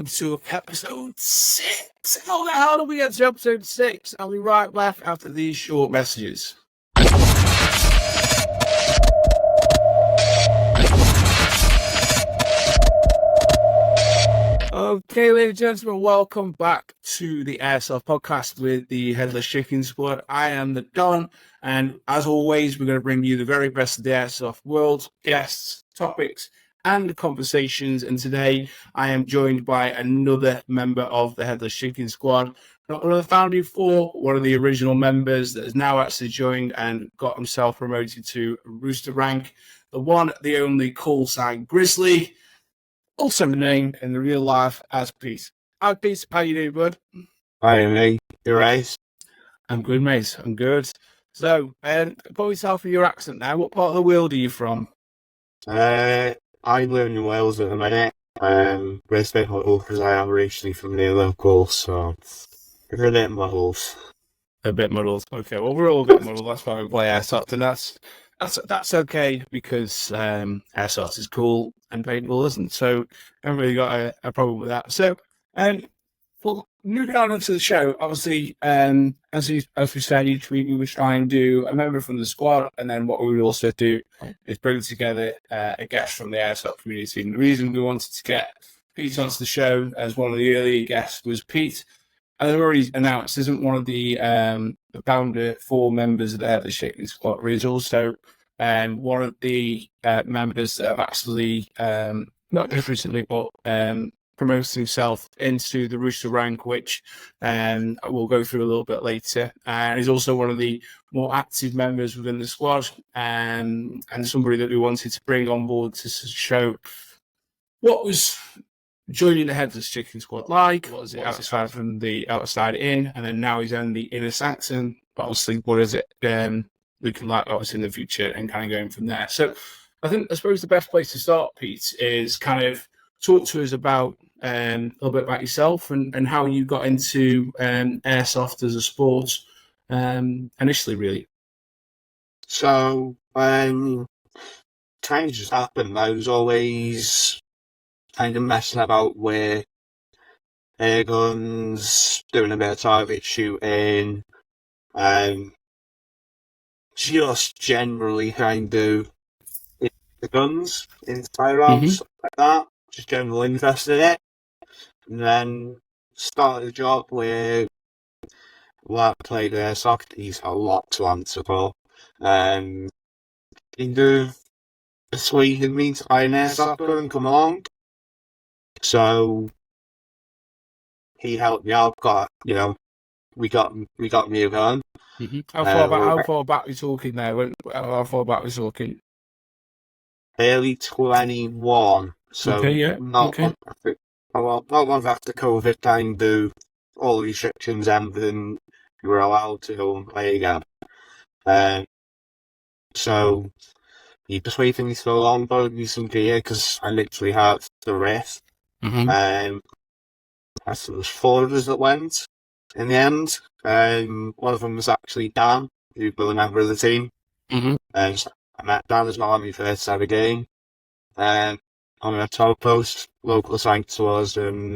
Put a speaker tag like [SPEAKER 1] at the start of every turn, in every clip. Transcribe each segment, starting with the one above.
[SPEAKER 1] to episode 6. How the hell did we get to episode 6? I'll be right back after these short messages. Okay, ladies and gentlemen, welcome back to the Airsoft podcast with the Headless Chickens Squad. I am the Don, and as always, we're going to bring you the very best of the Airsoft world, guests, topics, and conversations. And today, I am joined by another member of the Headless Chickens Squad, not one of the founding four, one of the original members that has now actually joined and got himself promoted to Rooster rank, the one, the only Callsign Grizzly. Also named in the real life as Pete. Hi, Pete. How you doing, bud?
[SPEAKER 2] Hi, mate. You right?
[SPEAKER 1] I'm good, mate. I'm good. So, put yourself in your accent now. What part of the world are you from?
[SPEAKER 2] I live in Wales at the minute. But it's a bit muddled because I am originally from near local, so we're a bit muddled.
[SPEAKER 1] A bit muddled. Okay, well, we're all a bit muddled. That's why we play Airsoft, and that's okay because Airsoft is cool and paintball isn't. So I haven't really got a problem with that. So, well, moving on into the show, obviously, as we said, each week we would try and do a member from the squad, and then what we would also do is bring together a guest from the Airsoft community. And the reason we wanted to get Pete onto the show as one of the early guests was Pete, as I've already announced, isn't one of the founder four members of the Headless Chickens Squad. He's also one of the members that have actually, not just recently, but promoted himself into the Rooster rank, which we'll go through a little bit later. And he's also one of the more active members within the squad, and somebody that we wanted to bring on board to show what was joining the Headless Chicken Squad like. What was it outside from the outside in, and then now he's on the inner Saxon. But obviously, what is it looking like obviously in the future, and kind of going from there. So I suppose the best place to start, Pete, is kind of talk to us about a little bit about yourself and how you got into Airsoft as a sport initially, really.
[SPEAKER 2] So, kind of just happened. I was always kind of messing about with air guns, doing a bit of target shooting, just generally kind of into the guns, into firearms, stuff like that. Just general interest in it. And then started a job where I played Airsoft. He's a lot to answer for. Kind of persuaded me to buy an Airsoft gun and come along. So he helped me out. We got a new gun.
[SPEAKER 1] Mm-hmm. How far back are we talking there? How far back are we talking?
[SPEAKER 2] Early 21. So
[SPEAKER 1] okay, yeah.
[SPEAKER 2] Not long after COVID time, do all the restrictions ended, you were allowed to go and play again. So he persuaded me to go along, bought me some gear because I literally had the wrist. I think there was 4 of us that went in the end. One of them was actually Dan, who was a member of the team. So I met Dan as well on my first ever game. On a top post, local assigned to us, and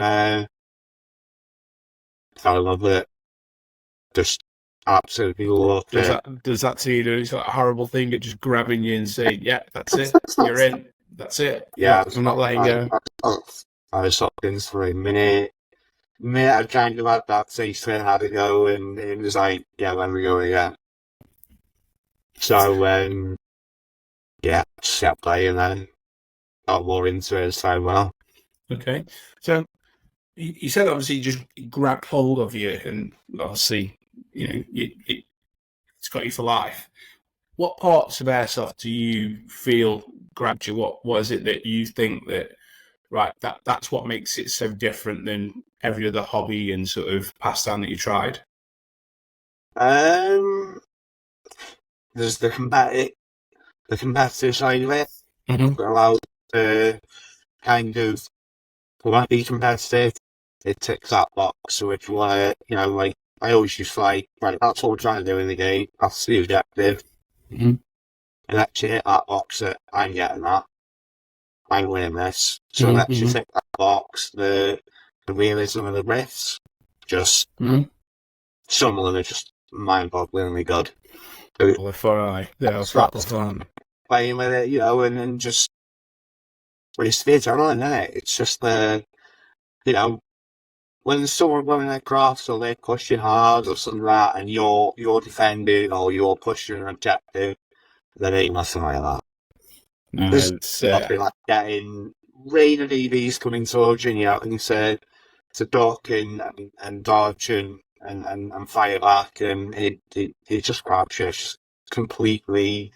[SPEAKER 2] fell in love with it. Just absolutely loved it.
[SPEAKER 1] Does that see you doing that horrible thing at just grabbing you and saying, yeah, that's it, you're in, that's it?
[SPEAKER 2] Yeah,
[SPEAKER 1] I'm not letting go.
[SPEAKER 2] I was shocked in for a minute. I kind of had that taste when I had to go, and it was like, yeah, let me go again. So, just kept playing then. Got more into it as time went on.
[SPEAKER 1] Okay. So, you said obviously you just grabbed hold of you, and obviously, it's got you for life. What parts of Airsoft do you feel grabbed you? What is it that you think that, right, that's what makes it so different than every other hobby and sort of pastime that you tried?
[SPEAKER 2] There's the competitive side of it.
[SPEAKER 1] Mm-hmm.
[SPEAKER 2] Allowed to kind of be competitive. It ticks that box. So if you want to, like, I always just like, right, that's what we're trying to do in the game. That's the objective.
[SPEAKER 1] Mm-hmm.
[SPEAKER 2] And actually hit that box that I'm getting that. I'm winning this. So let's just hit that box. The the realism of the riffs, just some of them are just mind-bogglingly good.
[SPEAKER 1] Well, they're proper fun.
[SPEAKER 2] Playing with it, and then just, but it's the adrenaline, isn't it? It's just when someone running across or they're pushing hard or something like that, and you're defending or you're pushing an objective, then ain't nothing like that.
[SPEAKER 1] No,
[SPEAKER 2] There's nothing like getting rain of EVs coming towards you, and you say to duck and dodge and fire back, and it just grabs you. It's just completely,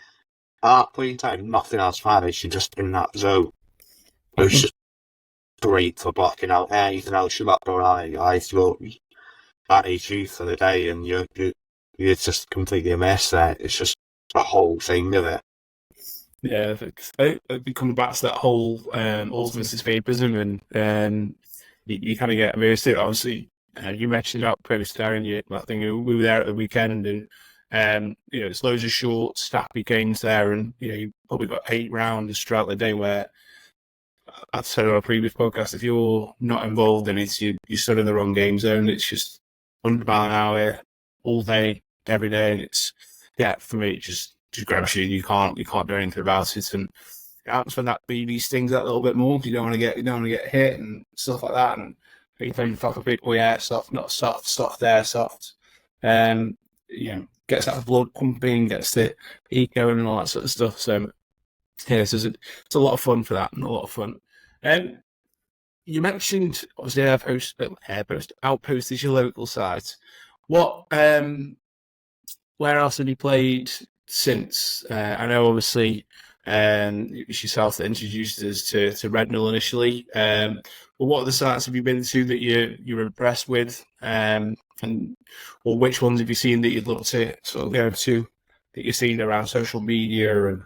[SPEAKER 2] at that point in time, nothing else matters. You're just in that zone. It's just great for blocking out anything else you're not going on. That is you for the day, and you're just completely immersed there. It's just the whole thing of it.
[SPEAKER 1] Yeah, it comes back to that whole ultimate escapism, and you kind of get immersed in it. Obviously, you mentioned about Outpost there, and I think we were there at the weekend, and it's loads of short, snappy games there, and you probably got 8 rounds throughout the day where, I'd said on a previous podcast, if you're not involved in it, you're sort of in the wrong game zone. It's just 100 mile an hour all day, every day, and it's for me it just grabs you. You can't do anything about it, and that's when that BB stings that a little bit more. You don't want to get hit and stuff like that. And you think fuck people, soft, not soft airsoft. Gets that blood pumping, gets the eco and all that sort of stuff. So so it's a lot of fun for that, and a lot of fun. You mentioned obviously Outpost is your local site. What where else have you played since? I know obviously it was yourself that introduced us to Rednall initially. But what other sites have you been to that you're impressed with? Or which ones have you seen that you'd love to sort of go to, that you've seen around social media and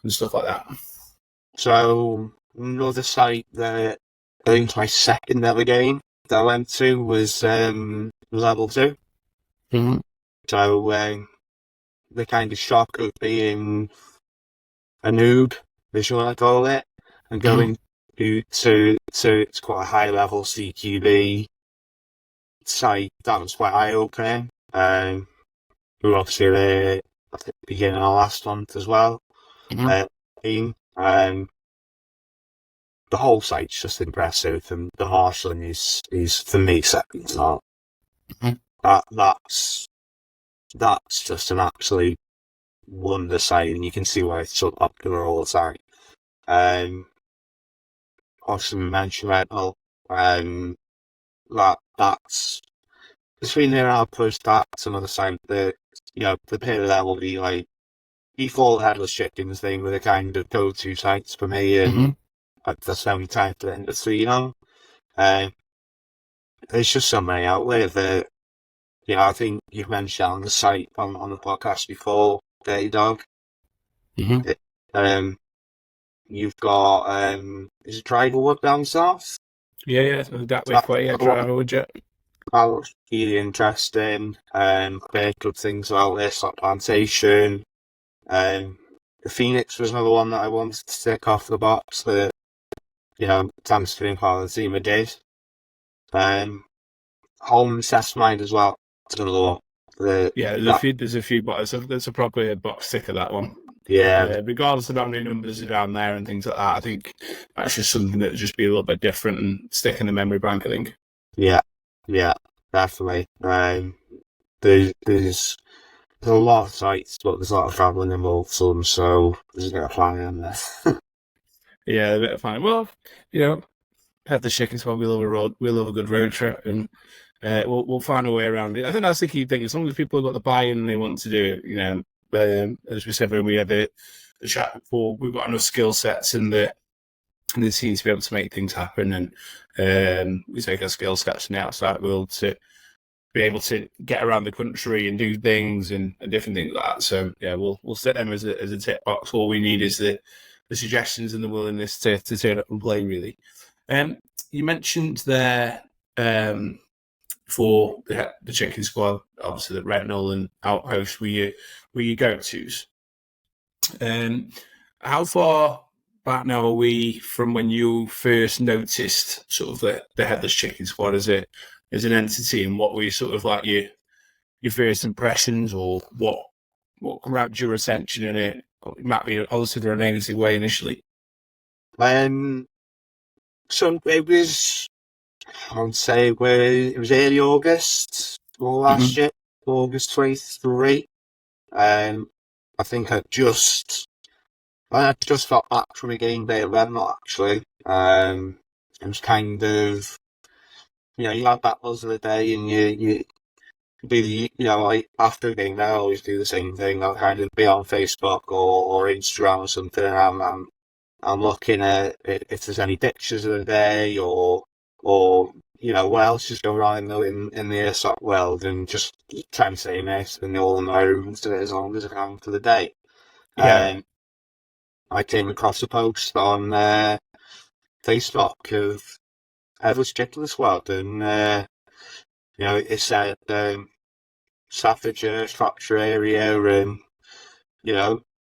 [SPEAKER 1] stuff like that?
[SPEAKER 2] So another site that I think my second ever game that I went to was level 2.
[SPEAKER 1] Mm-hmm.
[SPEAKER 2] So the kind of shock of being a noob, is what I call it, and going to it's quite a high level CQB site, that was quite eye opening. We were obviously there at the beginning of last month as well. The whole site's just impressive, and the marshalling is for me second to none. That's just an absolute wonder site, and you can see why it's so popular all the time. Obviously we mentioned Redhill, that's between their outpost, that's another site that the peer level be like default Headless Chickens thing with a kind of go-to sites for me, and that's how we type the industry, there's just so many out there that, I think you've mentioned on the site on the podcast before, Dirty Dog. You've got, is it Tribal down south?
[SPEAKER 1] Yeah, that way, Tribal, yeah.
[SPEAKER 2] That looks really interesting. Very good things about this, like Plantation. The Phoenix was another one that I wanted to tick off the box that, Thanksgiving Coliseum did. Home Testmind as well. It's another one.
[SPEAKER 1] There's a few, but there's a proper box tick of that one.
[SPEAKER 2] Yeah.
[SPEAKER 1] Regardless of how many numbers are down there and things like that, I think that's just something that would just be a little bit different and stick in the memory bank, I think.
[SPEAKER 2] Yeah, definitely. There's a lot of sites, but there's a lot of travelling involved, so there's a bit of flying in there.
[SPEAKER 1] Yeah, a bit of flying. Well, Headless Chickens Squad, we love a good road trip, and we'll find a way around it. I think that's the key thing. As long as people have got the buy-in and they want to do it, as we said when we had the chat before, we've got enough skill sets in the team to be able to make things happen, and we take our skill sets in the outside world to be able to get around the country and do things and different things like that. So yeah, we'll set them as a tip box. All we need is the suggestions and the willingness to turn up and play, really. You mentioned there for the Chicken Squad, obviously the Rednall and Outpost were your go-tos. How far back now are we from when you first noticed sort of the Headless Chicken Squad as an entity, and what were sort of like your first impressions, or what grabbed your attention in it? It might be also in a negative way initially.
[SPEAKER 2] So it was, I would say, it was early August last year, August 23. I think I just got back from a game day at Redmond, actually. It was kind of, you had that buzz of the day, and you be like after a game, I always do the same thing. I'll kind of be on Facebook or Instagram or something. And I'm looking at if there's any pictures of the day, or what else is going on in the Airsoft world, and just trying to say nice and all know as long as I can for the day.
[SPEAKER 1] Yeah.
[SPEAKER 2] I came across a post on Facebook of Headless Chickens Squad, and it said Staffordshire, Shropshire area, and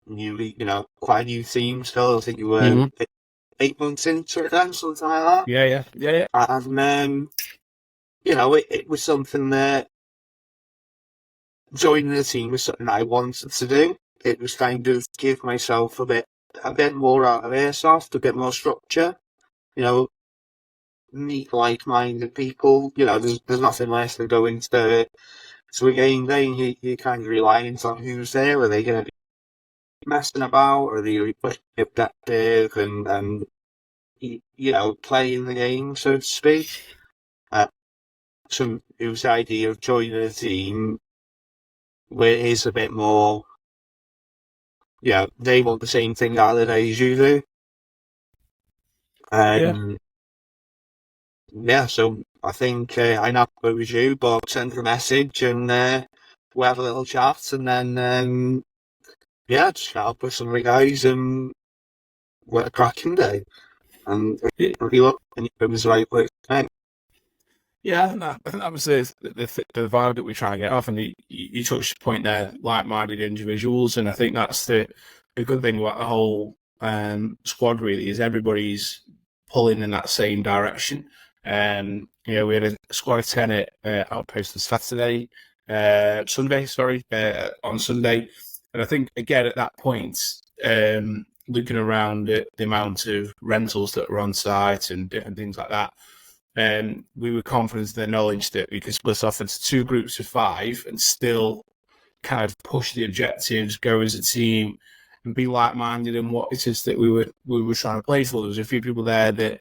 [SPEAKER 2] newly, quite a new theme still. I think you were 8 months into it then, something like that.
[SPEAKER 1] Yeah.
[SPEAKER 2] And it was something that joining the team was something I wanted to do. It was kind of give myself a bit more out of Airsoft, a bit more structure. Meet like-minded people. There's nothing less than going to a game day, and you kind of reliant on who's there. Are they going to be messing about, or are they going to be pushing the objective and playing the game, so to speak? So it was the idea of joining a team where it is a bit more, they want the same thing out of the day as you do. So I think I know it was you, but send a message and we'll have a little chat, and then just help with some of the guys and what a cracking day. And it was the right place to make.
[SPEAKER 1] Yeah, I think that was the vibe that we're trying to get off, and you touched the point there, like-minded individuals, and I think that's the good thing about the whole squad really is everybody's pulling in that same direction. We had a squad of 10 at Outpost on Sunday, on Sunday, and I think again at that point, looking around at the amount of rentals that were on site and different things like that. We were confident in the knowledge that we could split off into two groups of 5 and still kind of push the objectives, go as a team, and be like-minded in what it is that we were trying to play for. There was a few people there that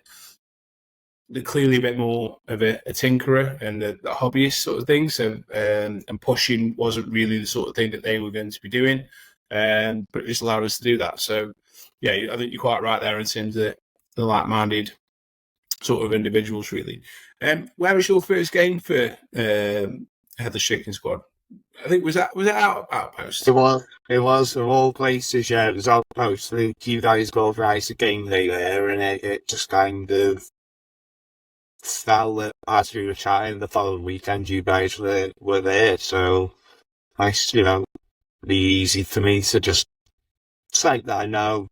[SPEAKER 1] they're clearly a bit more of a tinkerer and a hobbyist sort of thing. So and pushing wasn't really the sort of thing that they were going to be doing, but it just allowed us to do that. So yeah, I think you're quite right there in terms of the like-minded sort of individuals, really. Where was your first game for Headless Chicken Squad? I think was it Outpost?
[SPEAKER 2] It was of all places. Yeah, it was Outpost. I think you guys both organised a game day there, and it just kind of fell that as we were chatting the following weekend, you guys were there. So nice, be easy for me to just say that I know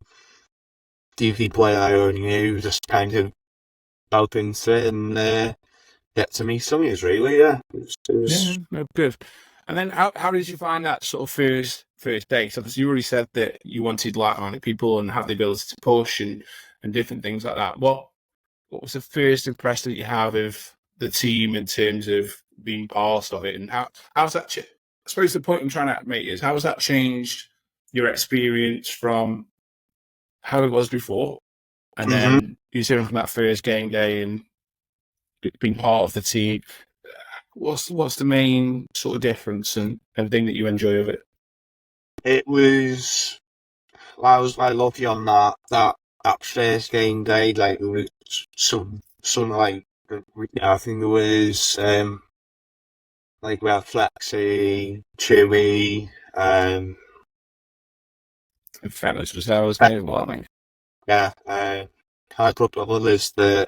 [SPEAKER 2] DV player I already knew, just kind of help into it and get to meet some of you, really. Yeah,
[SPEAKER 1] Yeah, no, good. And then how did you find that sort of first day? So you already said that you wanted like-minded people and have the ability to push and different things like that. What was the first impression that you have of the team in terms of being part of it, and how's that? I suppose the point I'm trying to make is how has that changed your experience from how it was before, and then you see from that first game day and being part of the team. What's the main sort of difference and thing that you enjoy of it?
[SPEAKER 2] It was. I was quite lucky on that first game day. Like there was some like I think there was like we had Flexi, Chewy,
[SPEAKER 1] Fellas was ours, maybe. What I mean.
[SPEAKER 2] Yeah, had a couple of others that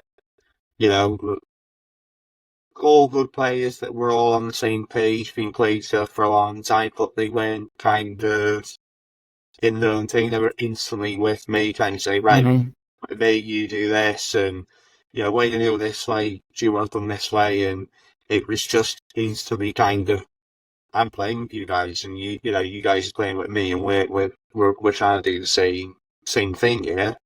[SPEAKER 2] all good players that were all on the same page, been played for a long time, but they weren't kind of in their own thing. They were instantly with me, kind of say, right, mate, you do this, and why do you do it this way? Do you want it done this way? And it was just instantly kind of, I'm playing with you guys, and you guys are playing with me, and we're trying to do the same thing here.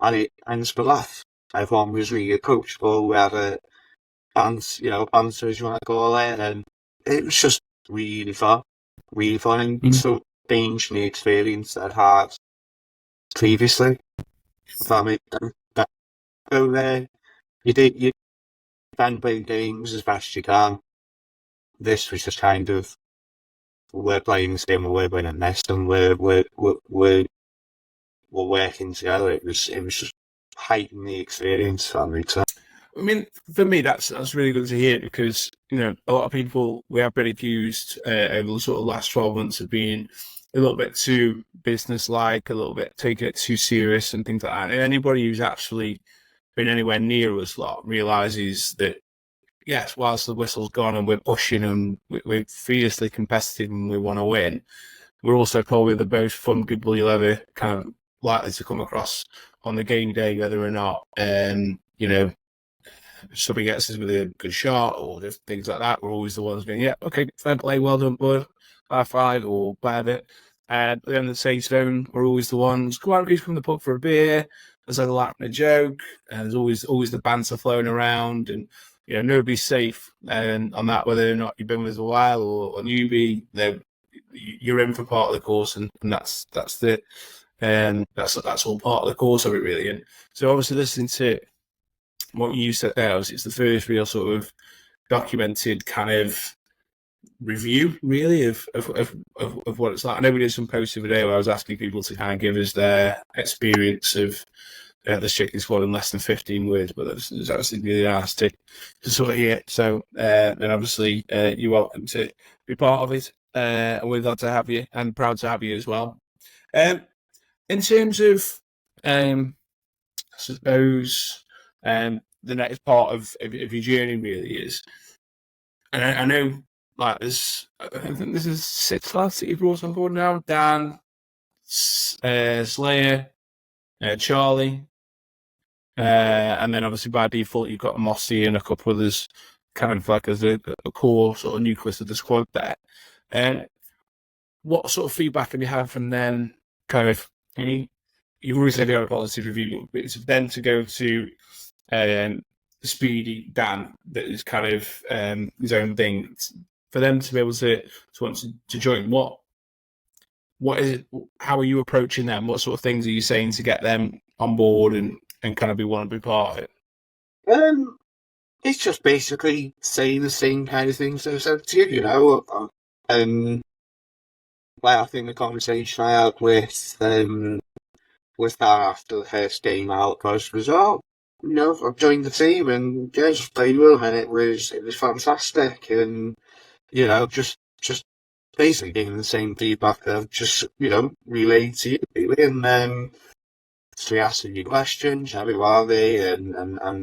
[SPEAKER 2] And it's been laugh. Everyone was really coachable. We had a banter, as you want to call it, and it was just really fun, and so changed the experience that I had previously. If that makes sense. So you can play games as best as you can. This was just kind of, we're playing this game, we're winning this, and we're working together. It was just heightening the experience. If that makes sense.
[SPEAKER 1] I mean, for me, that's really good to hear, because a lot of people, we have been accused over the sort of last 12 months of being a little bit too business-like, a little bit taking it too serious and things like that. And anybody who's actually been anywhere near us lot realizes that, yes, whilst the whistle's gone and we're pushing and we're fiercely competitive and we want to win, we're also probably the most fun people you'll ever kind of likely to come across on the game day, whether or not, somebody gets us with a good shot or things like that. We're always the ones going, yeah, okay, fair play, well done, bud, high five or bad it. And at the end of the same stone, we're always the ones, come on, from the pub for a beer. There's like a laugh and a joke, and there's always the banter flowing around, and nobody's safe on that, whether or not you've been with us a while or a newbie. You're in for part of the course, and that's it. And that's all part of the course of it, really. And so obviously listening to what you said there, it's the first real sort of documented kind of review, really, of what it's like. I know we did some posts the other day where I was asking people to kind of give us their experience of the Chickens Squad in less than 15 words, but it's actually really nice to sort of hear. So, and obviously, you're welcome to be part of it, and we're glad to have you, and proud to have you as well. In terms of, I suppose, the next part of your journey really is, and I know, like, I think this is 6 lads that you've brought on board now. Dan, Slayer, Charlie, and then obviously by default you've got Mossy and a couple others, kind of like as a core sort of nucleus of the squad there. And what sort of feedback have you had from them? Kind of, you've always said you have a positive review, but it's then to go to Speedy Dan, that is kind of his own thing. For them to be able to want to join, what is it? How are you approaching them? What sort of things are you saying to get them on board and kind of want to be part of
[SPEAKER 2] it? It's just basically saying the same kind of things I said to you, like, I think the conversation I had with Dan after the first game out was, I've joined the team and just played with them, and it was fantastic, and just basically giving the same feedback that I've just relayed to you, really. And then so he asked a few questions, how are they, and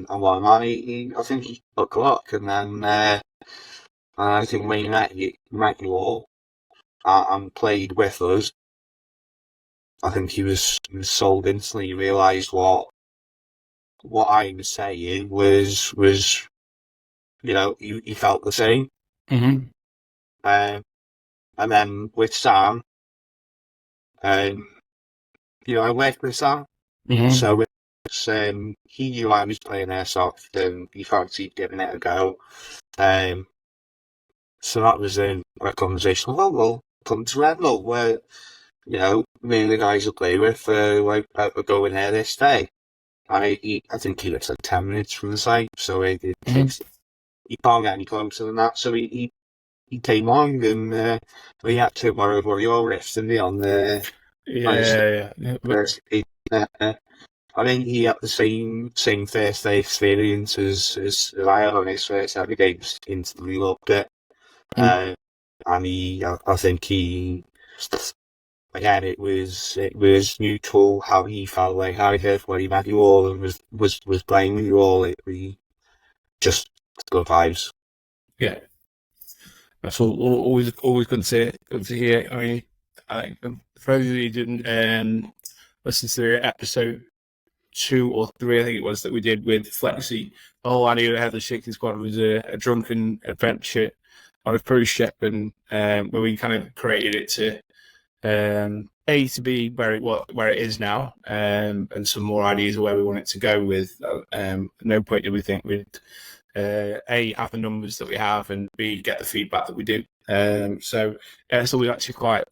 [SPEAKER 2] what am I? I think he took a look, and then I think when he met you all and played with us, I think he was sold instantly. He realised what I was saying was he felt the same.
[SPEAKER 1] Mm-hmm.
[SPEAKER 2] And then with Sam, I worked with Sam, so he knew I was playing Airsoft and he fancied giving it a go. So that was a conversation. Well, we'll come to Redmond, where me and the guys will play with. We're going there this day. I think he lives like 10 minutes from the site, so it takes. You can't get any closer than that. So he came on, and we had to borrow one of your riffs, didn't he, on the I think he had the same first day experience as I had on his first ever games. Instantly loved it. And I think he, again, it was mutual how he felt, like how he heard when he met you all and was playing with you all. We just good vibes.
[SPEAKER 1] Yeah, that's always good to hear. I mean, I think for those of you who didn't listen to episode 2 or 3, I think it was, that we did with Flexi, the whole idea of Headless Chickens Squad was a drunken adventure on a cruise ship, and where we kind of created it to to be where it is now, and some more ideas of where we want it to go. With no point did we think we'd A, have the numbers that we have, and B, get the feedback that we do. So we're actually quite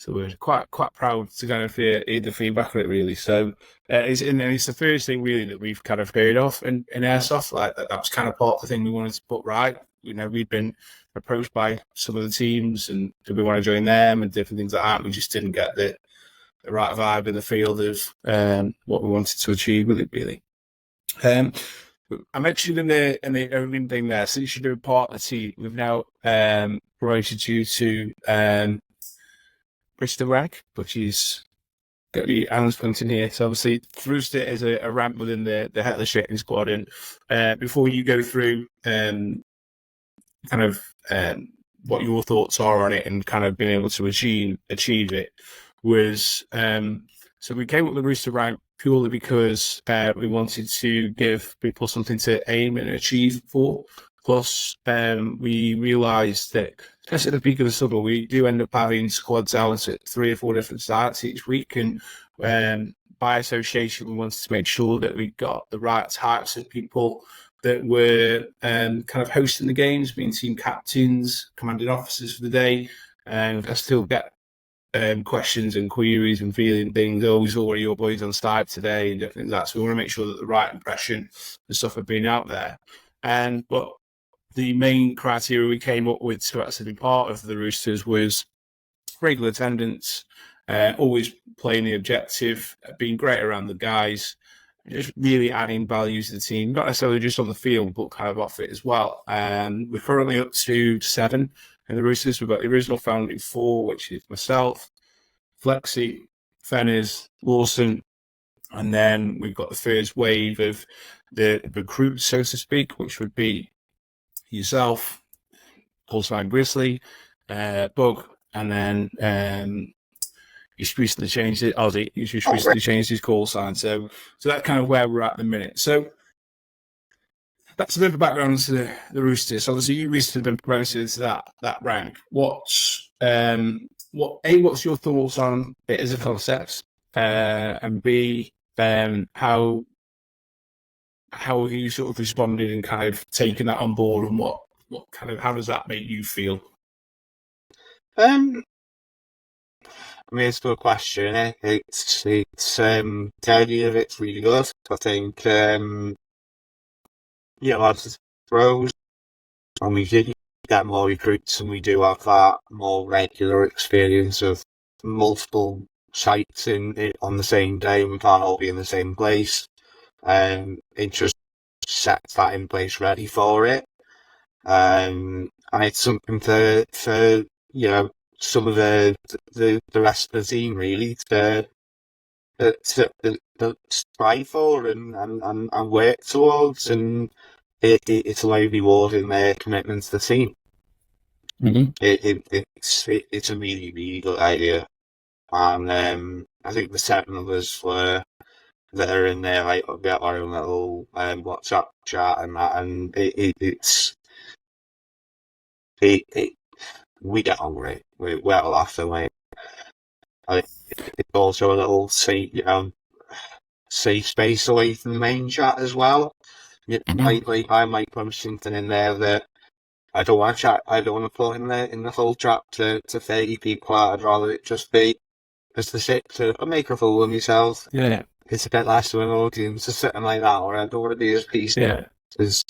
[SPEAKER 1] we're quite proud to kind of hear the feedback on it, really. So it's the first thing really that we've kind of heard of in Airsoft. Like that was kind of part of the thing we wanted to put right. We'd been approached by some of the teams, and did we want to join them and different things like that. We just didn't get the right vibe in the field of what we wanted to achieve with it, really. I mentioned in the opening thing there, since you're doing part of the team, we've now promoted you to Bristol Rag, which is got the Alan's pointing here. So obviously, Rooster is a rank within the Headless Chickens Squad, and before you go through kind of what your thoughts are on it and kind of being able to achieve it, was so we came up with the Rooster rank purely because we wanted to give people something to aim and achieve for. Plus, we realised that, especially at the peak of the summer, we do end up having squads out at 3 or 4 different sites each week, and by association, we wanted to make sure that we got the right types of people that were kind of hosting the games, being team captains, commanding officers for the day. And I still get questions and queries and feeling things, oh, we saw one of your boys on Skype today and different things like that. So we want to make sure that the right impression and stuff have been out there. But the main criteria we came up with to actually be part of the Roosters was regular attendance, always playing the objective, being great around the guys, just really adding value to the team, not necessarily just on the field, but kind of off it as well. We're currently up to 7 in the Roosters. We've got the original founding 4, which is myself, Flexi, Fennes, Lawson, and then we've got the first wave of the recruits, so to speak, which would be yourself, Callsign Grizzly, Bug, and then he's recently changed it. Ozzy, he's just recently changed his call sign. So that's kind of where we're at the minute. So that's a bit of a background to the Roosters. Obviously, you recently been promoted to that rank. What's your thoughts on it as a concept, and B, how have you sort of responded and kind of taken that on board, and what kind of, how does that make you feel?
[SPEAKER 2] I mean, it's a good question. It's the idea of it's really good. I think lots of throws, and we did get more recruits, and we do have that more regular experience of multiple sites on the same day, and we can't all be in the same place. It just sets that in place ready for it. And it's something for some of the rest of the team really to strive for and work towards, and it's a way of rewarding their commitment to the team.
[SPEAKER 1] Mm-hmm.
[SPEAKER 2] It's a really, really good idea, and I think the 7 of us were there in there, like we have our own little WhatsApp chat and that, and we get on great. We're well after way. I think it's also a little safe space away from the main chat as well. I might put something in there that I don't want to chat. I don't want to put in the whole chat to 30 people. I'd rather it just be just to sit to make a fool of myself.
[SPEAKER 1] Yeah.
[SPEAKER 2] It's a bit less of an audience or something like that, or I don't want to be as peaceful. Yeah. Because,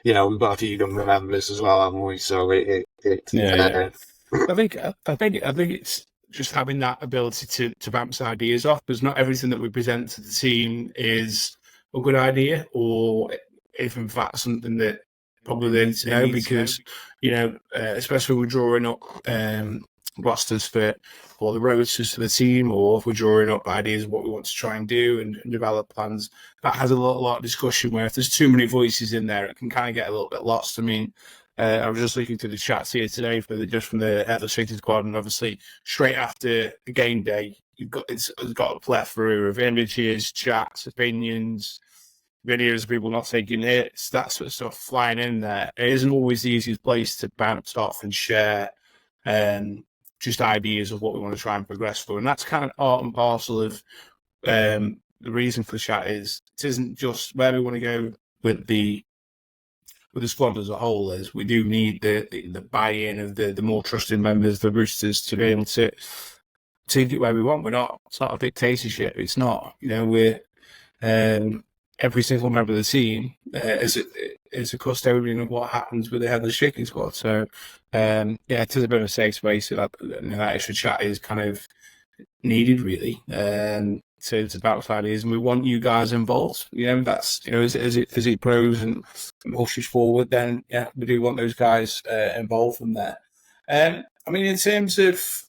[SPEAKER 2] we've got a few younger members as well, haven't we? So I
[SPEAKER 1] think it's just having that ability to bounce ideas off, because not everything that we present to the team is a good idea, or if in fact something that probably they need to know, because especially when we're drawing up rosters for all the rosters for the team, or if we're drawing up ideas of what we want to try and do and develop plans, that has a lot of discussion, where if there's too many voices in there, it can kind of get a little bit lost. I mean, I was just looking to the chats here today from the Headless Chickens Squad, and obviously straight after the game day, it's got a plethora of images, chats, opinions, videos of people not taking hits, that sort of stuff flying in there. It isn't always the easiest place to bounce off and share just ideas of what we want to try and progress for. And that's kind of part and parcel of the reason for the chat is it isn't just where we want to go with the squad as a whole. Is we do need the buy-in of the more trusted members, the Roosters, to be able to take it where we want. We're not sort of dictatorship. It's not, we're every single member of the team is a custodian of what happens with the Headless Chicken Squad. So it is a bit of a safe space. So that extra chat is kind of needed, really. To bounce ideas, and we want you guys involved. That's as it grows and pushes forward, then we do want those guys involved from there. I mean, in terms of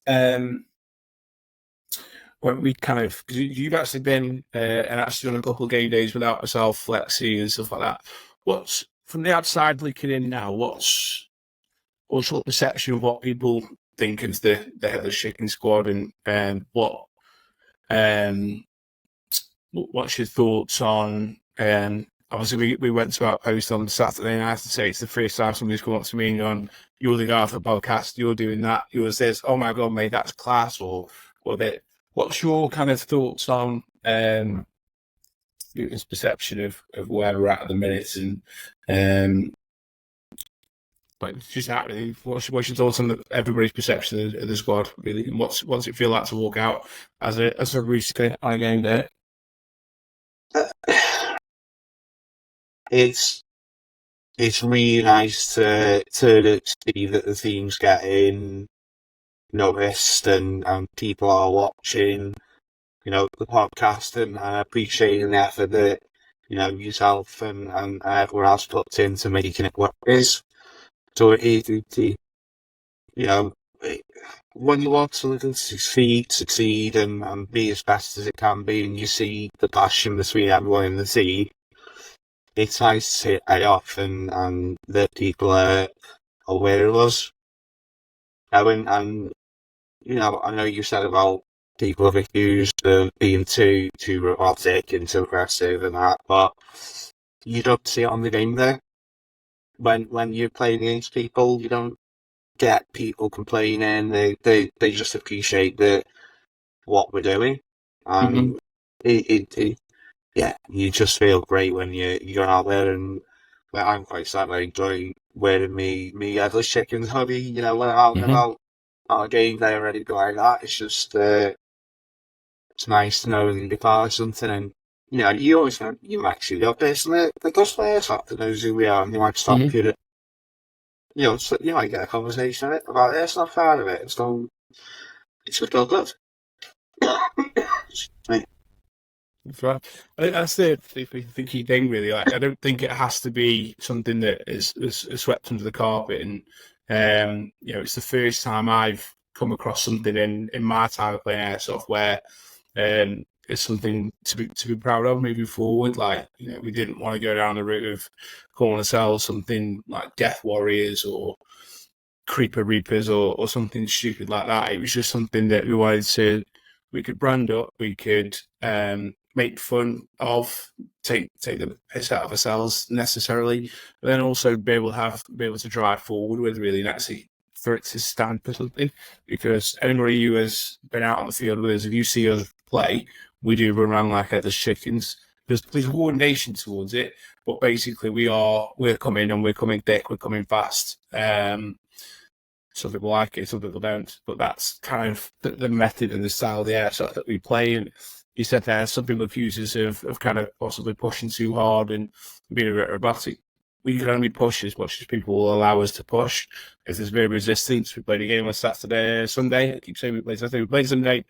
[SPEAKER 1] when we because you've actually been and actually done a couple of game days without myself, Lexi, and stuff like that. What's from the outside looking in now? What's sort of perception of what people think of the Headless Chicken Squad, and what's your thoughts on? Obviously, we went to our post on Saturday, and I have to say it's the first time somebody's come up to me and gone, "You're the guy for the podcast. You're doing that. Yours this. Oh my god, mate, that's class." Or what's your kind of thoughts on his perception of where we're at the minute, and but just actually, what's your thoughts on everybody's perception of the squad, really, and what's it feel like to walk out as a Rooster on a game day?
[SPEAKER 2] It's really nice to see that the team's getting noticed and people are watching, the podcast, and appreciating the effort that yourself and everyone else puts into making it what it is. So it is, when you want something to succeed and be as best as it can be, and you see the passion between everyone in the team, it's nice to see it pay off and that people are aware of us. And I know you said about people have accused of being too robotic and too aggressive and that, but you don't see it on the game there. When you're playing against people, you don't get people complaining. They just appreciate what we're doing, and you just feel great when you're out there. And I'm quite sad. I enjoy wearing me Headless Chickens hoodie. When I'm out and about on a game day or anything like that. It's just it's nice to know that you're part of something. And you always know you might see the person that does play Airsoft that knows who we are, and you might stop you. So you might get a conversation about it. It's not part of it. So it's just all good.
[SPEAKER 1] That's right. I think that's the key thing, really. Like, I don't think it has to be something that is swept under the carpet. And it's the first time I've come across something in my time of playing Airsoft where it's something to be proud of moving forward. Like, we didn't want to go down the route of calling ourselves something like Death Warriors or Creeper Reapers or something stupid like that. It was just something that we could brand up, we could make fun of, take the piss out of ourselves necessarily, but then also be able to drive forward with, really, and actually for it to stand for something. Because anybody who has been out on the field with us, if you see us play, we do run around like Headless Chickens. There's coordination towards it, but basically we're coming thick, we're coming fast. Some people like it, some people don't, but that's kind of the method and the style of the airsoft that we play. And you said there, some people accuse us of kind of possibly pushing too hard and being a bit robotic. We can only push as much as people will allow us to push. If there's very resistance, we played a game on Sunday. I keep saying we played Saturday. We played Sunday.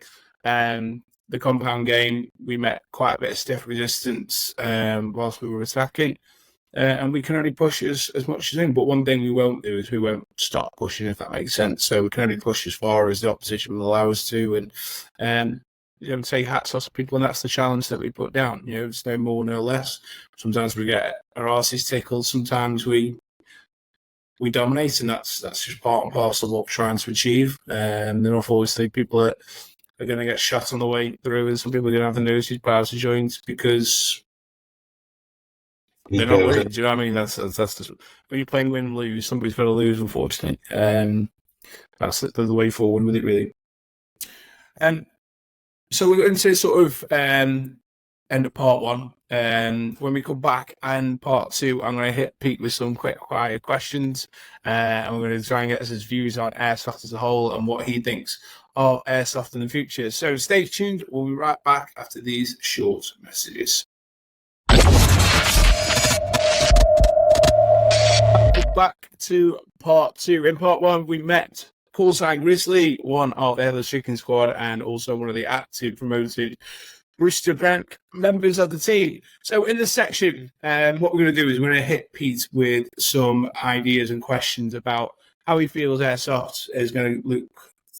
[SPEAKER 1] The compound game, we met quite a bit of stiff resistance whilst we were attacking. And we can only push as much as in. But one thing we won't do is we won't stop pushing, if that makes sense. So we can only push as far as the opposition will allow us to. And say hats off to people, and that's the challenge that we put down. It's no more, no less. Sometimes we get our arses tickled. Sometimes we we dominate, and that's just part and parcel of what we're trying to achieve. Then obviously people that are going to get shot on the way through, and some people are going to have the noses bars to joints because they're not winning. Do you know what I mean? That's just, when you're playing win lose, somebody's got to lose, unfortunately. That's the way forward with it, really. So we're going to sort of end of part one. When we come back and part two, I'm going to hit Pete with some quick fire questions, and we're going to try and get his views on Airsoft as a whole and what he thinks of Airsoft in the future. So stay tuned. We'll be right back after these short messages. Back to part two. In part one, we met Callsign Grizzly, one of Headless Chickens Squad, and also one of the active promoted Bristol Bank members of the team. So in this section, what we're going to do is we're going to hit Pete with some ideas and questions about how he feels Airsoft is going to look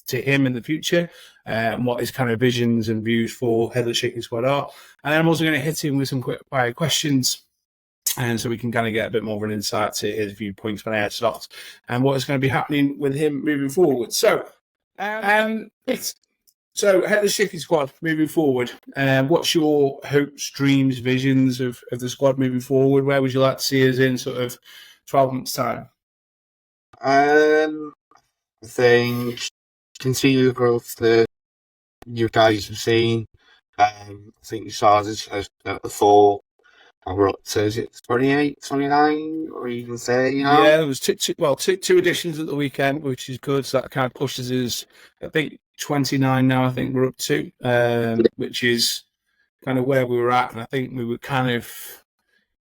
[SPEAKER 1] to him in the future, and what his kind of visions and views for Headless Chickens Squad are. And then I'm also going to hit him with some quick fire questions, and so we can kind of get a bit more of an insight to his viewpoints on Airsoft and what is going to be happening with him moving forward. So, Headless Chickens Squad moving forward. What's your hopes, dreams, visions of the squad moving forward? Where would you like to see us in sort of 12 months' time?
[SPEAKER 2] I think continue the growth that you guys have seen. I think you saw this at the 4. We're up to, is it 28, 29, or even 30 now?
[SPEAKER 1] Yeah, there was two editions at the weekend, which is good. So that kind of pushes us, I think, 29 now. I think we're up to, which is kind of where we were at. And I think we were kind of,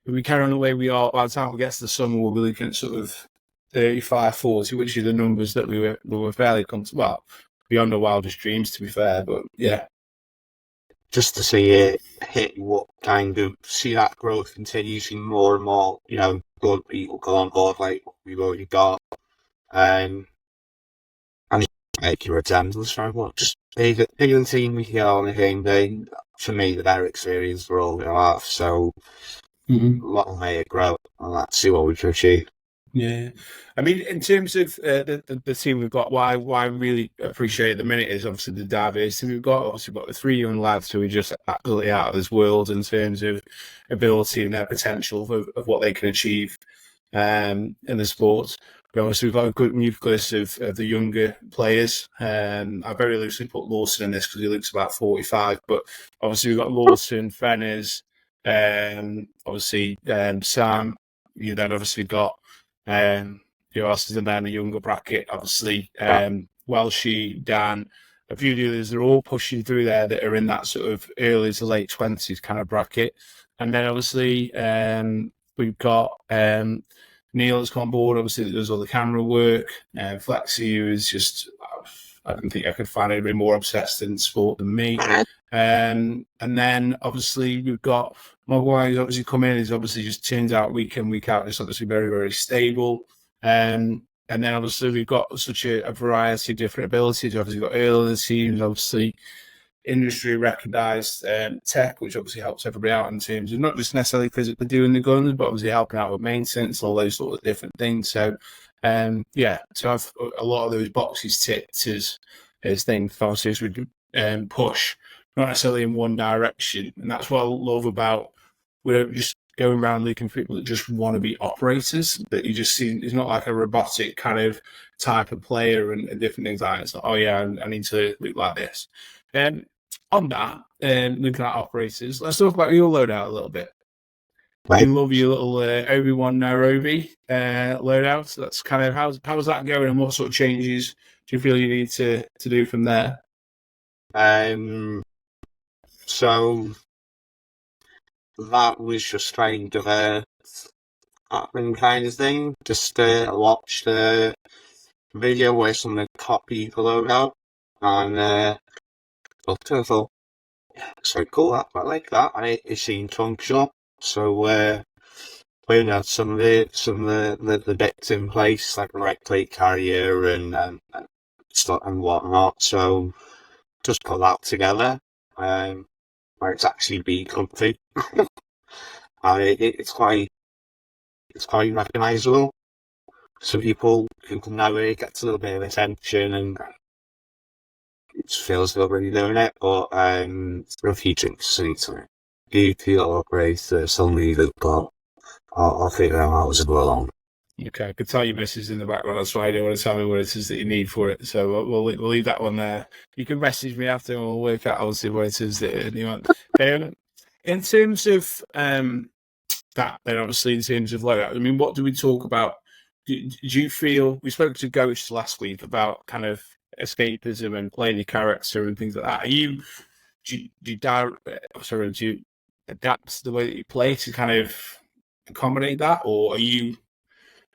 [SPEAKER 1] if we carry on the way we are, by the time we get to the summer, we'll be looking at sort of 35, 40, which are the numbers that we were fairly comfortable. Well, beyond our wildest dreams, to be fair. But yeah.
[SPEAKER 2] Just to see it hit what kind of, see that growth continue, see more and more, good people come on board like we've already got. And make your attendance for what, just bigger than team we hear on the game day. For me, the better experience we're all going to have. So, a lot of way to grow, and let's see what we can achieve.
[SPEAKER 1] Yeah, I mean, in terms of the team we've got, why I really appreciate at the minute is obviously the diversity we've got. Obviously, we've got the 3 young lads who are just absolutely out of this world in terms of ability and their potential of what they can achieve in the sport. But obviously, we've got a good nucleus of the younger players. I very loosely put Lawson in this because he looks about 45, but obviously we've got Lawson, Fenners, obviously Sam. You then obviously got who else is in there in the younger bracket? Obviously, Welshie, Dan, a few of the others, they're all pushing through there that are in that sort of early to late 20s kind of bracket. And then obviously we've got Neil that's come on board, obviously that does all the camera work. Flexi, who is just, I don't think I could find anybody more obsessed in sport than me. And then obviously we've got Mogwai, who's obviously come in, he's obviously just turns out week in, week out, it's obviously very, very stable. And then obviously we've got such a variety of different abilities. Obviously we've got early in the teams, obviously industry recognised tech, which obviously helps everybody out in terms of not just necessarily physically doing the guns, but obviously helping out with maintenance, all those sort of different things. So to have a lot of those boxes ticked as things, obviously as we push, not necessarily in one direction. And that's what I love about, we don't just going around looking for people that just want to be operators, that you just see, it's not like a robotic kind of type of player and different things like that. It's like, oh yeah, I need to look like this. On that, looking at operators, let's talk about your loadout a little bit.
[SPEAKER 2] Right.
[SPEAKER 1] You love your little Obi-Wan Nairobi loadout. So that's kind of, how's that going, and what sort of changes do you feel you need to do from there?
[SPEAKER 2] So that was just kind of a happening kind of thing. Just watch the video where some of the top people loadout, and looked at it, I thought, yeah, it's so cool. I like that. It seemed functional. So we had some of the bits in place, like a right plate carrier and stuff and whatnot. So just put that together, where it's actually be comfy. And it's quite recognisable. So people can now really get a little bit of attention, and it feels good when you're doing it. But for a few drinks, anytime. Do feel upgrade to some needed, but I'll figure out as I go along.
[SPEAKER 1] Okay, I could tell your missus in the background. That's why I don't want to tell me what it is that you need for it. So we'll leave that one there. You can message me after, and we'll work out obviously what it is that you want. In terms of that, then obviously in terms of loadout, I mean, what do we talk about? Do you feel we spoke to Ghost last week about kind of escapism and playing your character and things like that? Do you adapt the way that you play to kind of accommodate that, or are you?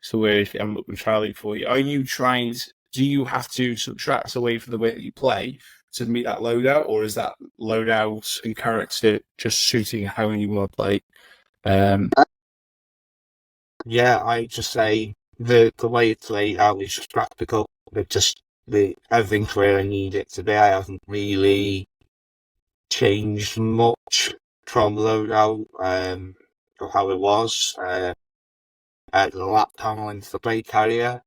[SPEAKER 1] So I'm looking trying for you. Are you trying? Do you have to subtract away from the way that you play to meet that loadout, or is that loadout and character just suiting how you want to play?
[SPEAKER 2] Yeah, I just say the way it's laid out is just practical. Everything's where I need it to be. I haven't really changed much from loadout or how it was. The lap panel into the blade carrier,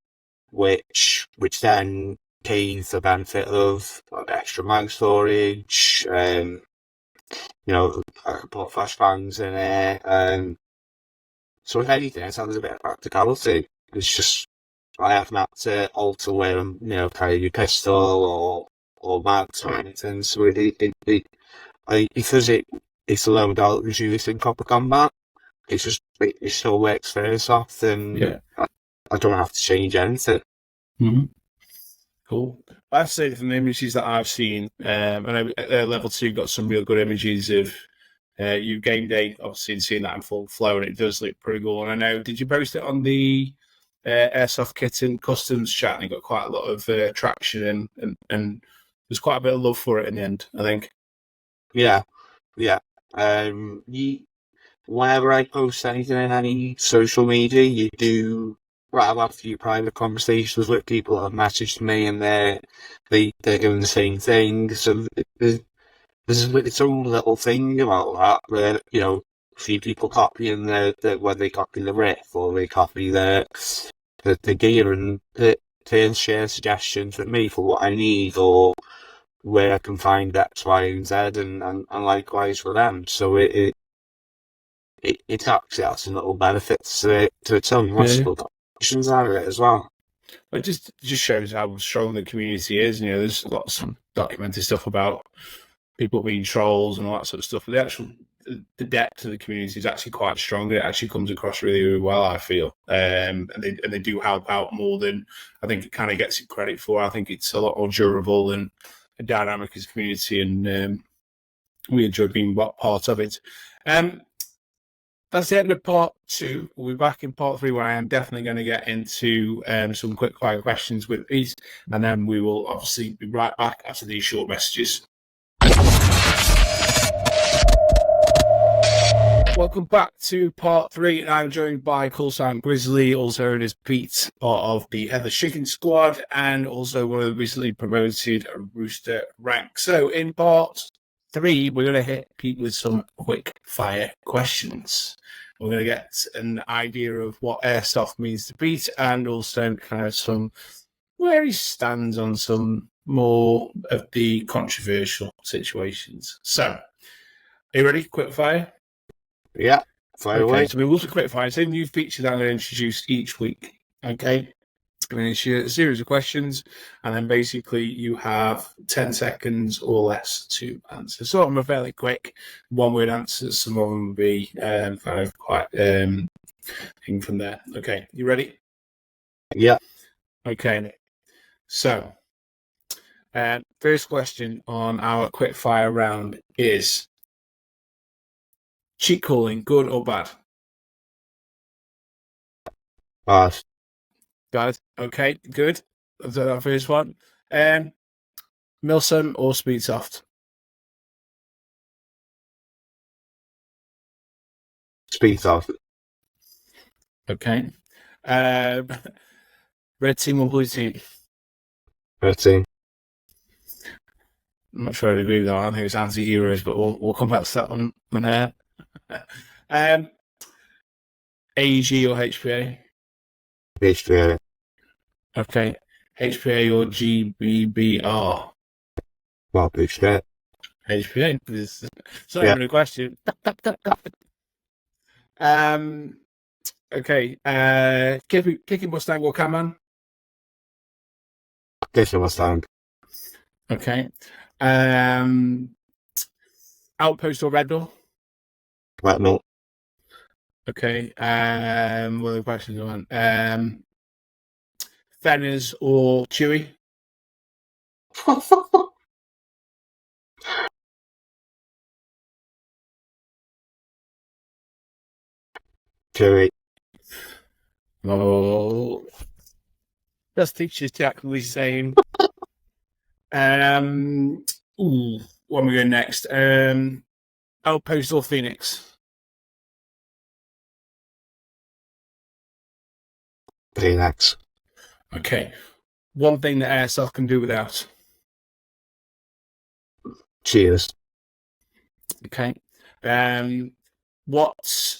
[SPEAKER 2] which then gains the benefit of extra mag storage. I can put flashbangs in it. So if anything, it sounds a bit of practicality. It's just I haven't had to alter where I'm, carrying a pistol or mags or anything. So because it's low out reduced in copper combat, it still works for Airsoft, and I don't have to change anything.
[SPEAKER 1] Mm-hmm. Cool. I'd say from the images that I've seen, I know level 2 got some real good images of you game day, obviously seeing that in full flow, and it does look pretty cool. And I know, did you post it on the Airsoft Kitten Customs chat? And it got quite a lot of traction, and there's quite a bit of love for it in the end, I think.
[SPEAKER 2] Yeah. Whenever I post anything in any social media, I've had a few private conversations with people that have messaged me, and they're doing the same thing. So there's its own little thing about that, where a few people copying when they copy the riff or they copy the gear, and they share suggestions with me for what I need or where I can find X, Y, and Z, and likewise for them. So it actually has some little benefits to its own multiple options out of it as well.
[SPEAKER 1] It just shows how strong the community is. There's lots of documented stuff about people being trolls and all that sort of stuff. But the depth of the community is actually quite strong. It actually comes across really, really well, I feel. And they do help out more than I think it kind of gets it credit for. I think it's a lot more durable and dynamic as a community, and we enjoy being part of it. That's the end of part 2. We'll be back in part 3, where I am definitely going to get into some quick fire questions with these, and then we will obviously be right back after these short messages. Welcome back to part 3, and I'm joined by Callsign Grizzly, also known as Pete, part of the Headless Chickens Squad, and also one of the recently promoted Rooster rank. So in part 3, we're going to hit Pete with some quick fire questions. We're going to get an idea of what Airsoft means to Pete, and also kind of some where he stands on some more of the controversial situations. So, are you ready? Quick fire?
[SPEAKER 2] Yeah, fire away.
[SPEAKER 1] So we will do quick fire. Same new feature that I'm going to introduce each week. Okay. I'm going to issue a series of questions, and then basically you have 10 seconds or less to answer. Some of them are fairly quick, one-word answers. Some of them will be kind of quite thing from there. Okay, you ready?
[SPEAKER 2] Yeah.
[SPEAKER 1] Okay. So, first question on our quick fire round is: cheat calling, good or bad?
[SPEAKER 2] Bad.
[SPEAKER 1] Bad. Okay, good. That's our first one. Milsim or Speedsoft?
[SPEAKER 2] Speedsoft.
[SPEAKER 1] Okay. Red team or blue team?
[SPEAKER 2] Red team.
[SPEAKER 1] I'm not sure I agree with that. I think it's anti-heroes, but we'll come back to that one. AEG or HPA?
[SPEAKER 2] HPA.
[SPEAKER 1] Okay. HPA or GBBR?
[SPEAKER 2] Well, big shit.
[SPEAKER 1] HPA. It's not
[SPEAKER 2] Yeah.
[SPEAKER 1] even a question. Okay. Kicking Mustang or Camman?
[SPEAKER 2] This was time.
[SPEAKER 1] Okay. Outpost or Red Door?
[SPEAKER 2] Let me.
[SPEAKER 1] Okay. What are the questions on? Fenners or Chewy?
[SPEAKER 2] Chewy.
[SPEAKER 1] Oh, that's teachers exactly saying. What am we going next? Outpost or Phoenix?
[SPEAKER 2] Phoenix.
[SPEAKER 1] Okay. One thing that Airsoft can do without.
[SPEAKER 2] Cheers.
[SPEAKER 1] Okay. What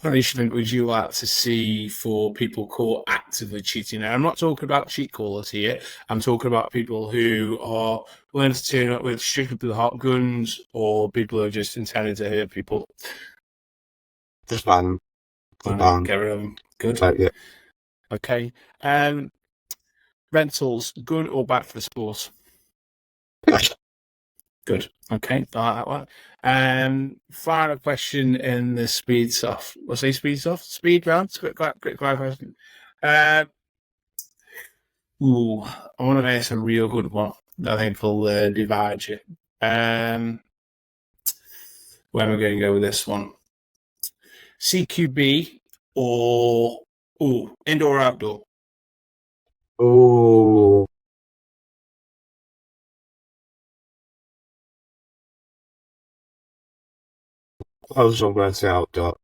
[SPEAKER 1] punishment would you like to see for people caught actively cheating? Now, I'm not talking about cheat callers here. I'm talking about people who are willing to turn up with stupid hot guns or people who are just intended to hurt people.
[SPEAKER 2] Just ban. Ban.
[SPEAKER 1] Get rid of them. Good.
[SPEAKER 2] Yeah.
[SPEAKER 1] Okay. Rentals, good or bad for the sport? Good. Okay. That one. Final question in the speed soft. What's the speed soft? Speed round. Quick question. I want to ask a real good one. I think will divide you. Where am I going to go with this one? CQB or indoor or outdoor?
[SPEAKER 2] Oh. I was going to say outdoor.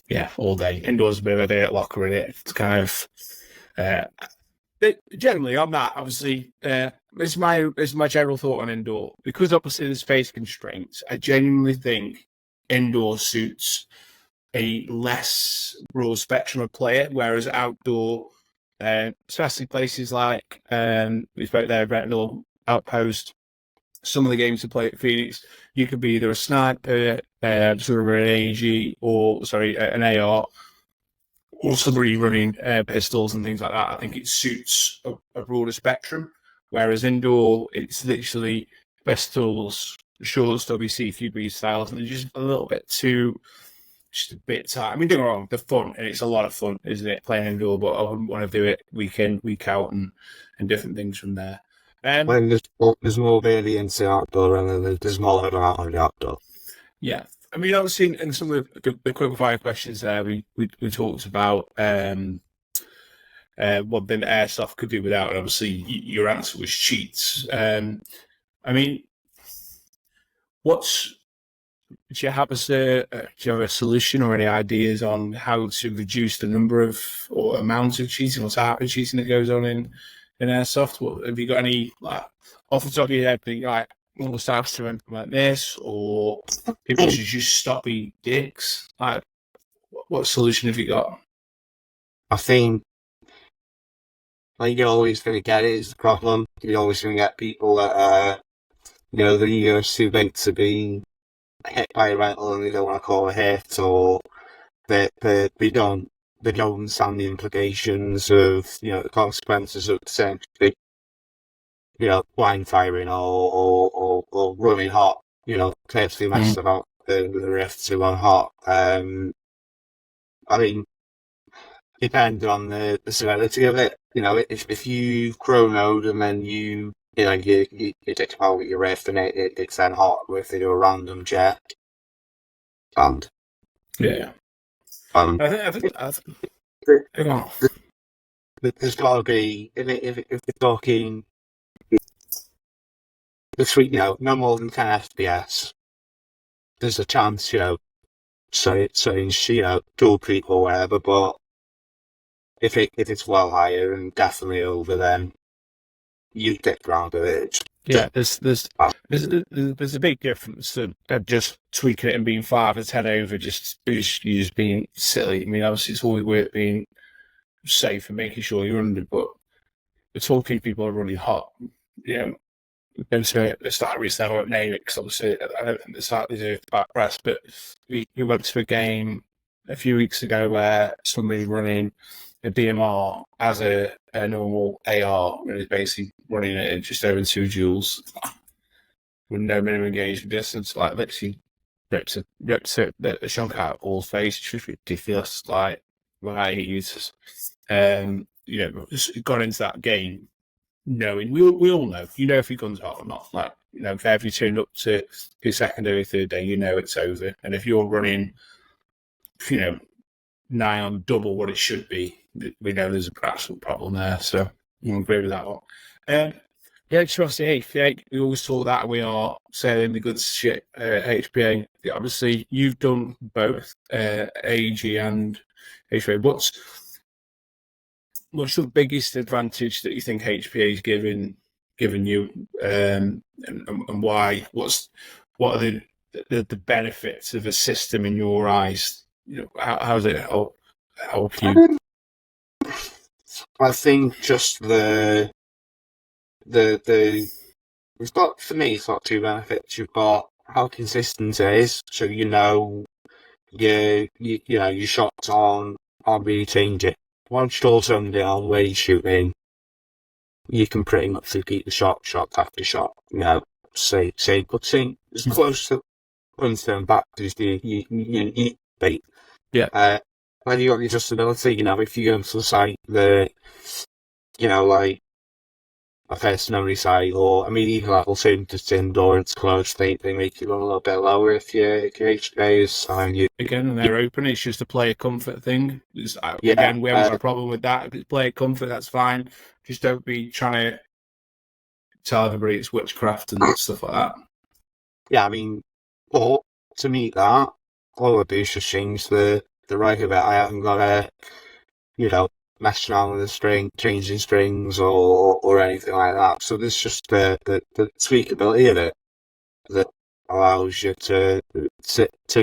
[SPEAKER 1] Yeah, all day. Indoors a bit of a dirt locker in it. It's kind of generally on that. Obviously, it's my general thought on indoor because obviously there's space constraints. I genuinely think indoor suits a less broad spectrum of player, whereas outdoor, especially places like we spoke there, Retinal Outpost. Some of the games to play at Phoenix, you could be either a sniper, sort of an AG, or an AR, or somebody running pistols and things like that. I think it suits a broader spectrum. Whereas indoor, it's literally pistols, short stubby CQB styles, and they're just a little bit too, just a bit tight. I mean, don't get me wrong, they're fun, and it's a lot of fun, isn't it, playing indoor? But I wouldn't want to do it week in, week out, and different things from there.
[SPEAKER 2] When there's more variance in outdoor and there's more out on the outdoor.
[SPEAKER 1] Yeah. I mean, obviously, in some of the quick fire questions there, we talked about one thing that Airsoft could do without, and obviously your answer was cheats. I mean, do you have a solution or any ideas on how to reduce the number of or amount of cheating or type of cheating that goes on in Airsoft? Have you got any, like, off the top of your head, like, all staffs to implement this, or people should just stop being dicks? Like, what solution have you got?
[SPEAKER 2] I think you're always going to get it is the problem. You're always going to get people that are, they're too big to be hit by a rental and they don't want to call a hit, or they don't understand the implications of, the consequences of essentially, blind firing or running hot, carefully messing about the rift to run hot. I mean, depending on the severity of it, if you chronoed and then you take out with your rift and it's then hot, or if they do a random jet, and
[SPEAKER 1] Yeah. I think hang on.
[SPEAKER 2] there's got to be, if we're talking between, no more than 10 FPS, there's a chance, so dual creep or whatever, but if it's well higher and definitely over, then you get round of it.
[SPEAKER 1] Yeah, there's a big difference to just tweaking it and being 5 or 10 over, just being silly. I mean, obviously it's always worth being safe and making sure you're under. But we're talking people are running hot. You know, going to the start recently, I won't name it because obviously I don't think the start deserve back press, but we went to a game a few weeks ago where somebody running a DMR as a normal AR and is basically running it at just over 2 joules with no minimum engagement distance, like literally rips the chunk out of all face. It's just ridiculous. Like, why he uses, just got into that game knowing we all know, if your gun's hot or not. Like, if you turn up to your second or third day, it's over. And if you're running, nigh on double what it should be, we know there's a absolute problem there. So I agree with that one. Yeah, trust the HPA. We always thought that we are selling the good shit HPA. Obviously, you've done both AG and HPA. What's the biggest advantage that you think HPA is giving you, and why? What are the benefits of a system in your eyes? How does it help you?
[SPEAKER 2] I think just we've got, for me, it's got 2 benefits. You've got how consistent it is, so your shots aren't really changing. Once you're also down where you're shooting, you can pretty much repeat the shot after shot. Say putting as close to understand back as you beat.
[SPEAKER 1] Yeah.
[SPEAKER 2] When you got the adjustability, if you go into the site, like a first memory site, or even level 2 just indoor, it's close, they make it a little bit lower if your HPA is
[SPEAKER 1] again, and they're open. It's just a player comfort thing. Again, we haven't got a problem with that. If it's player comfort, that's fine. Just don't be trying to tell everybody it's witchcraft and stuff like that.
[SPEAKER 2] Yeah, but to meet that, all I do is just change the right of it. I haven't got messing around with the string, changing strings or anything like that. So there's just the tweakability of it that allows you to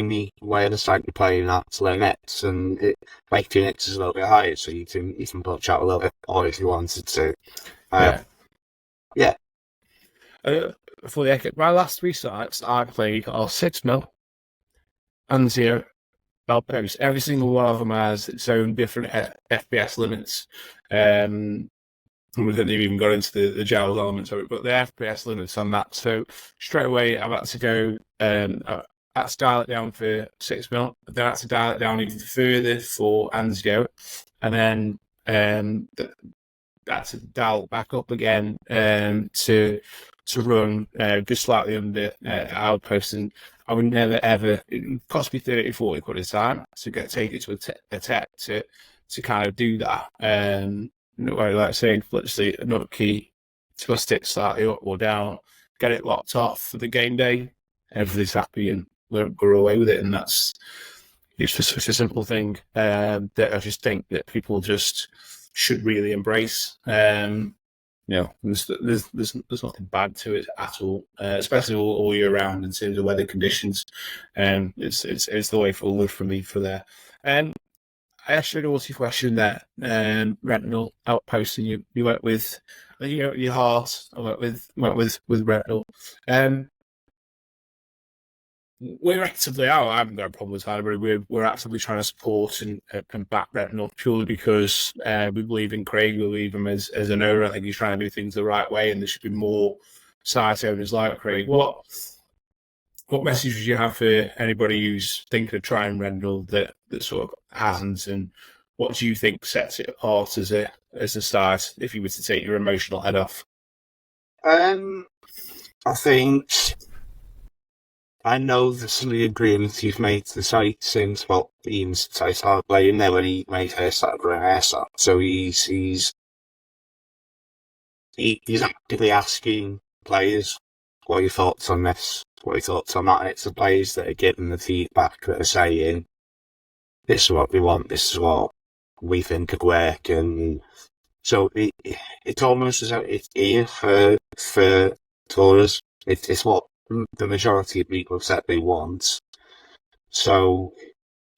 [SPEAKER 2] meet where the site you're playing at to limits, and it make your nits a little bit higher, so you can punch out a little bit more if you wanted to. Yeah.
[SPEAKER 1] For the my last 3 sites, I played 6mm and 0 outposts. Every single one of them has its own different FPS limits. We didn't even got into the gel elements of it, but the FPS limits on that. So straight away, I've had to go. I had to dial it down for 6mm. Then I had to dial it down even further for Anzio, and then had to dial back up again to run just slightly under outpost. And I would never ever. It cost me 30-40 quid a time to take it to a tech to kind of do that. Like saying, literally another key to a stick slightly up or down, get it locked off for the game day. Everybody's happy and we're away with it, and it's just such a simple thing that I just think that people just should really embrace. There's nothing bad to it at all, especially all year round in terms of weather conditions. It's the way forward for me for there. I asked you an auto question there. Retinal Outpost, and you went with your heart. I went with Retinal. We're actively out. I haven't got a problem with that, but we're actively trying to support and back Retinal purely because we believe in Craig. We believe him as an owner. I think he's trying to do things the right way, and there should be more site owners like Craig. What message would you have for anybody who's thinking of trying Retinal that sort of hasn't, and what do you think sets it apart as a start if you were to take your emotional head off?
[SPEAKER 2] I think I know there's some of the agreements he's made to the site since, even since I started playing there when he made started running Airsoft. So he's actively asking players, what are your thoughts on this? What are your thoughts on that? And it's the players that are giving the feedback that are saying, this is what we want, this is what we think could work. And so it's almost as though it's here for tourists. It's what the majority of people have said they want. So,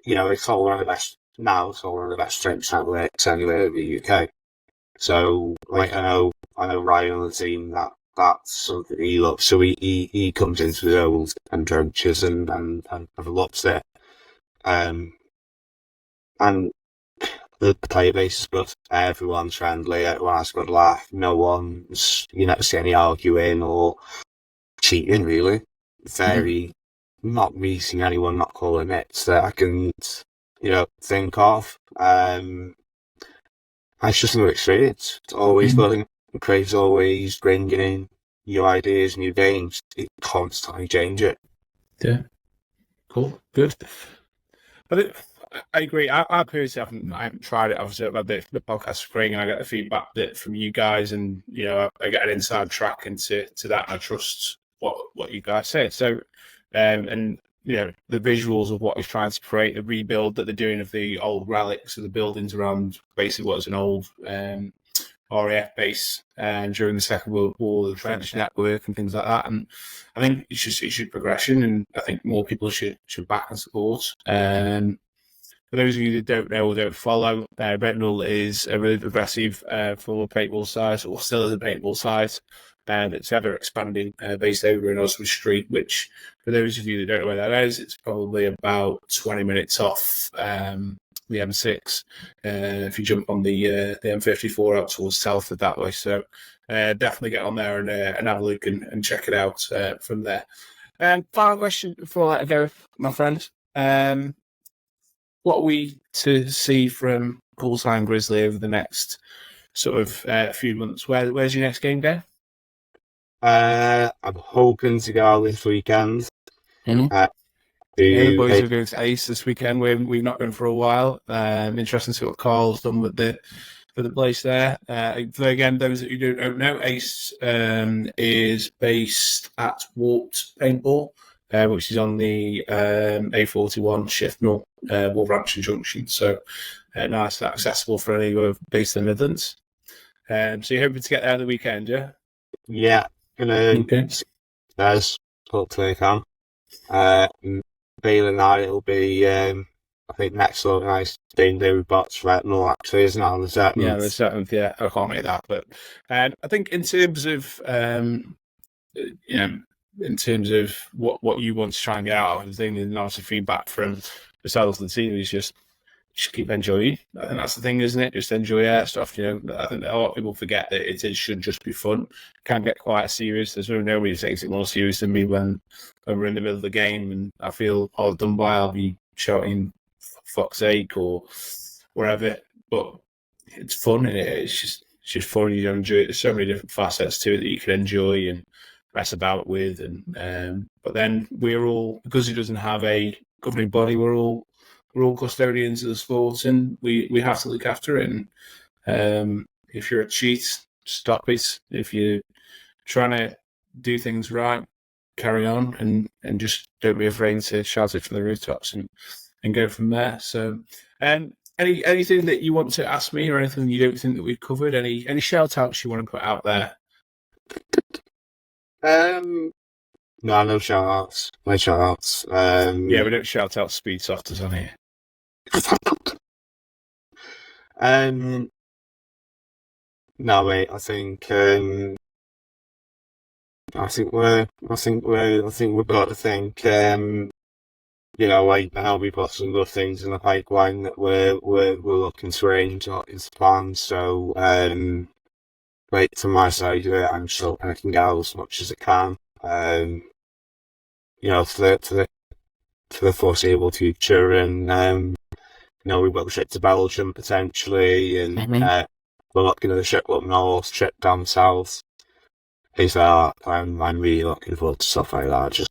[SPEAKER 2] it's all one of the best now it's one of the best drinks outlets anywhere in the UK. So, like, I know Ryan on the team, that's something he loves. So he comes into the old and drenches and loves it. And the player base is good. Everyone's friendly. Everyone has a good laugh. You never see any arguing or cheating, really. Very, not meeting anyone, not calling it that I can, think of. It's just another experience. It's always good. Craig's always bringing in new ideas, new games. It constantly change it.
[SPEAKER 1] Yeah. Cool. Good. But I agree. I personally haven't tried it. Obviously, I've had the podcast spring, and I get the feedback bit from you guys, and I get an inside track into that. And I trust what you guys say. So, and the visuals of what he's trying to create, the rebuild that they're doing of the old relics of the buildings around basically what was an old RAF base during the Second World War, the trench network and things like that. And I think it's just progression, and I think more people should back and support. For those of you that don't know or don't follow, Retinal is a really progressive former paintball site, or still is a paintball site, that's ever expanding, based over in Oswald Street, which, for those of you that don't know where that is, it's probably about 20 minutes off the M6. If you jump on the M54 out towards south of that way. So definitely get on there and have a look and check it out from there. Final question before I go, my friend. What are we to see from Callsign Grizzly over the next sort of few months? Where's your next game day?
[SPEAKER 2] I'm hoping to go this weekend.
[SPEAKER 1] The boys are going to Ace this weekend. We've not been for a while. Interesting to see what Carl's done with for the place there. Again, those that you don't know, Ace is based at Warped Paintball, which is on the A41 shift north, Wolverhampton Junction. So nice and accessible for any who are based in the Midlands. So you're hoping to get there on the weekend, yeah?
[SPEAKER 2] Yeah, there's hopefully I can. Feeling that it'll be, I think next organised game day with bots Retinal actually, isn't it, on the 7th?
[SPEAKER 1] Yeah, the 7th, yeah, I can't make that. But I think in terms of, in terms of what you want to try and get out of the thing, and obviously feedback from the sales of the team is just keep enjoying. I think that's the thing, isn't it? Just enjoy Airsoft. I think a lot of people forget that it should just be fun. It can get quite serious. There's nobody who takes it more serious than me when we're in the middle of the game and I feel all done by. I'll be shouting "fuck's sake" or wherever. But it's fun, and it's just fun. You enjoy it. There's so many different facets to it that you can enjoy and mess about with. And but then we're all, because it doesn't have a governing body, we're all custodians of the sport, and we have to look after it. And if you're a cheat, stop it. If you're trying to do things right, carry on, and just don't be afraid to shout it from the rooftops and go from there. So, anything that you want to ask me, or anything you don't think that we've covered? Any shout outs you want to put out there?
[SPEAKER 2] No shout outs. No shout outs.
[SPEAKER 1] Yeah, we don't shout out speed softers on here.
[SPEAKER 2] No, mate. I think we've got to think. Like now we've got some good things in the pipeline that we're looking to range into plans. So, right from my side of it, I'm still packing out as much as I can. For the foreseeable future, and we will ship to Belgium potentially, and we're looking at the ship up north, ship down south. I'm really looking forward to stuff like that. Just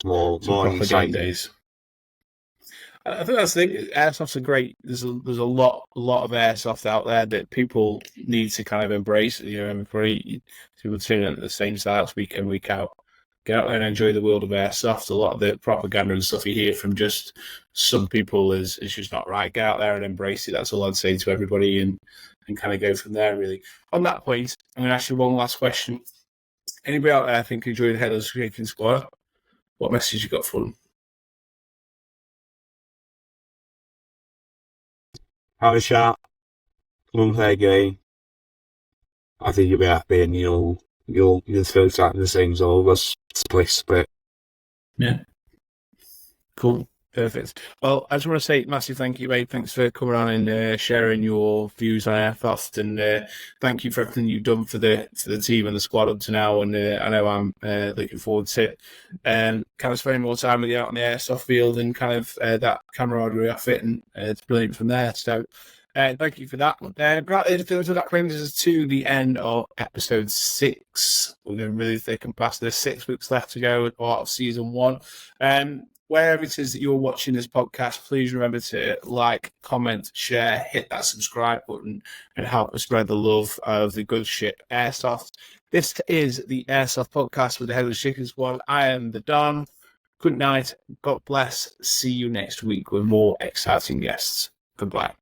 [SPEAKER 2] more
[SPEAKER 1] game days. I think that's the thing. Airsoft's great. There's a lot of airsoft out there that people need to kind of embrace. People turn at the same styles week in, week out. Get out there and enjoy the world of airsoft. A lot of the propaganda and stuff you hear from just some people is just not right. Get out there and embrace it. That's all I'd say to everybody, and kind of go from there, really. On that point, I'm going to ask you one last question. Anybody out there think enjoyed the Headless Chickens Squad? What message you got for them?
[SPEAKER 2] have a chat, come and play a game. I think you'll be happy, and you'll feel exactly the same as all of us. Split.
[SPEAKER 1] Yeah. Cool. Perfect. Well, I just want to say massive thank you, Abe. Thanks for coming on and sharing your views on Airsoft, and thank you for everything you've done for the team and the squad up to now. And I know I'm looking forward to it. Kind of spending more time with you out on the Airsoft field and kind of that camaraderie off it, and it's brilliant from there. So thank you for that. That brings us to the end of episode 6. We're going really thick and fast. There's 6 weeks left to go out of season 1. Wherever it is that you're watching this podcast, please remember to like, comment, share, hit that subscribe button, and help us spread the love of the good shit Airsoft. This is the Airsoft podcast with the Headless Chickens Squad. I am the Don. Good night. God bless. See you next week with more exciting guests. Goodbye.